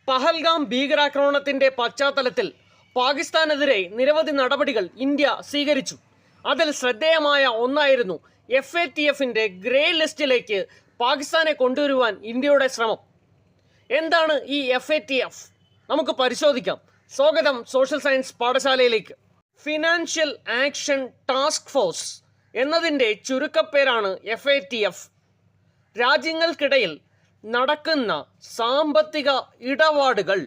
പഹൽഗാം ഭീകരാക്രമണത്തിന്റെ പശ്ചാത്തലത്തിൽ പാകിസ്ഥാനെതിരെ നിരവധി നടപടികൾ ഇന്ത്യ സ്വീകരിച്ചു. അതിൽ ശ്രദ്ധേയമായ ഒന്നായിരുന്നു FATFന്റെ ഗ്രേ ലിസ്റ്റിലേക്ക് പാകിസ്ഥാനെ കൊണ്ടുവരുവാൻ ഇന്ത്യയുടെ ശ്രമം. എന്താണ് ഈ FATF? നമുക്ക് പരിശോധിക്കാം. സ്വാഗതം സോഷ്യൽ സയൻസ് പാഠശാലയിലേക്ക്. ഫിനാൻഷ്യൽ ആക്ഷൻ ടാസ്ക് ഫോഴ്സ് എന്നതിൻ്റെ ചുരുക്കപ്പേരാണ് FATF. രാജ്യങ്ങൾക്കിടയിൽ നടക്കുന്ന സാമ്പത്തിക ഇടപാടുകൾ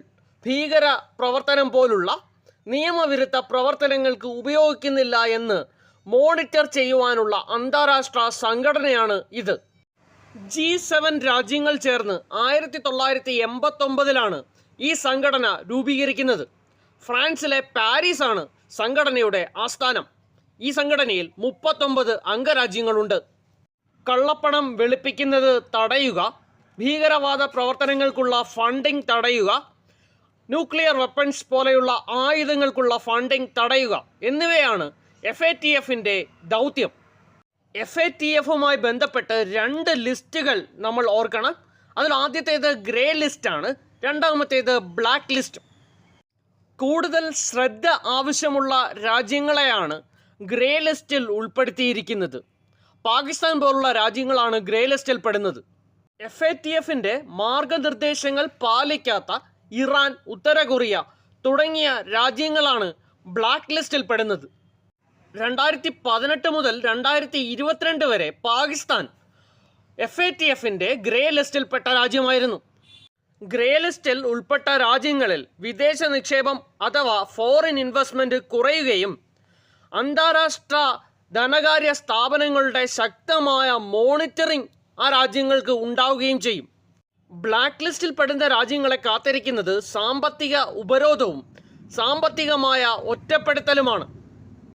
ഭീകര പ്രവർത്തനം പോലുള്ള നിയമവിരുദ്ധ പ്രവർത്തനങ്ങൾക്ക് ഉപയോഗിക്കുന്നില്ല എന്ന് മോണിറ്റർ ചെയ്യുവാനുള്ള അന്താരാഷ്ട്ര സംഘടനയാണ് ഇത്. G7 രാജ്യങ്ങൾ ചേർന്ന് 1989 ഈ സംഘടന രൂപീകരിക്കുന്നത്. ഫ്രാൻസിലെ പാരീസാണ് സംഘടനയുടെ ആസ്ഥാനം. ഈ സംഘടനയിൽ 39 അംഗരാജ്യങ്ങളുണ്ട്. കള്ളപ്പണം വെളുപ്പിക്കുന്നത് തടയുക, ഭീകരവാദ പ്രവർത്തനങ്ങൾക്കുള്ള ഫണ്ടിംഗ് തടയുക, ന്യൂക്ലിയർ വെപ്പൺസ് പോലെയുള്ള ആയുധങ്ങൾക്കുള്ള ഫണ്ടിംഗ് തടയുക എന്നിവയാണ് FATFന്റെ ദൗത്യം. FATFുമായി ബന്ധപ്പെട്ട് 2 ലിസ്റ്റുകൾ നമ്മൾ ഓർക്കണം. അതിൽ ആദ്യത്തേത് ഗ്രേ ലിസ്റ്റാണ്, രണ്ടാമത്തേത് ബ്ലാക്ക് ലിസ്റ്റ്. കൂടുതൽ ശ്രദ്ധ ആവശ്യമുള്ള രാജ്യങ്ങളെയാണ് ഗ്രേ ലിസ്റ്റിൽ ഉൾപ്പെടുത്തിയിരിക്കുന്നത്. പാകിസ്ഥാൻ പോലുള്ള രാജ്യങ്ങളാണ് ഗ്രേ ലിസ്റ്റിൽ പെടുന്നത്. FATFന്റെ മാർഗനിർദ്ദേശങ്ങൾ പാലിക്കാത്ത ഇറാൻ, ഉത്തര കൊറിയ തുടങ്ങിയ രാജ്യങ്ങളാണ് ബ്ലാക്ക് ലിസ്റ്റിൽ പെടുന്നത്. 2018 മുതൽ 2022 വരെ പാകിസ്ഥാൻ FATFന്റെ ഗ്രേ ലിസ്റ്റിൽപ്പെട്ട രാജ്യമായിരുന്നു. ഗ്രേ ലിസ്റ്റിൽ ഉൾപ്പെട്ട രാജ്യങ്ങളിൽ വിദേശ നിക്ഷേപം അഥവാ ഫോറിൻ ഇൻവെസ്റ്റ്മെൻറ്റ് കുറയുകയും അന്താരാഷ്ട്ര ധനകാര്യ സ്ഥാപനങ്ങളുടെ ശക്തമായ മോണിറ്ററിംഗ് ആ രാജ്യങ്ങൾക്ക് ഉണ്ടാവുകയും ചെയ്യും. ബ്ലാക്ക് ലിസ്റ്റിൽ പെടുന്ന രാജ്യങ്ങളെ കാത്തിരിക്കുന്നത് സാമ്പത്തിക ഉപരോധവും സാമ്പത്തികമായ ഒറ്റപ്പെടുത്തലുമാണ്.